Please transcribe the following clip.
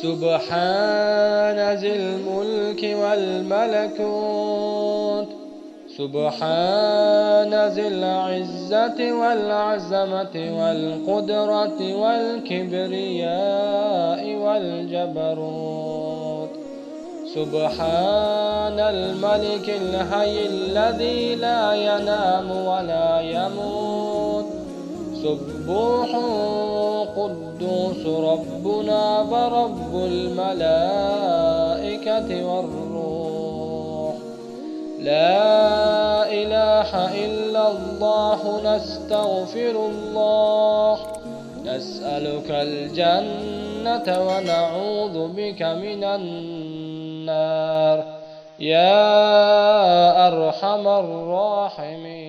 سبحان ذي الملك والملكوت، سبحان ذي العزة والعظمة والقدرة والكبرياء والجبروت. سبحان الملك الحي الذي لا ينام ولا يموت، سبوح قدوس ربنا ورب الملائكة والروح. لا إله إلا الله، نستغفر الله، نسألك الجنة ونعوذ بك من النار يا أرحم الراحمين.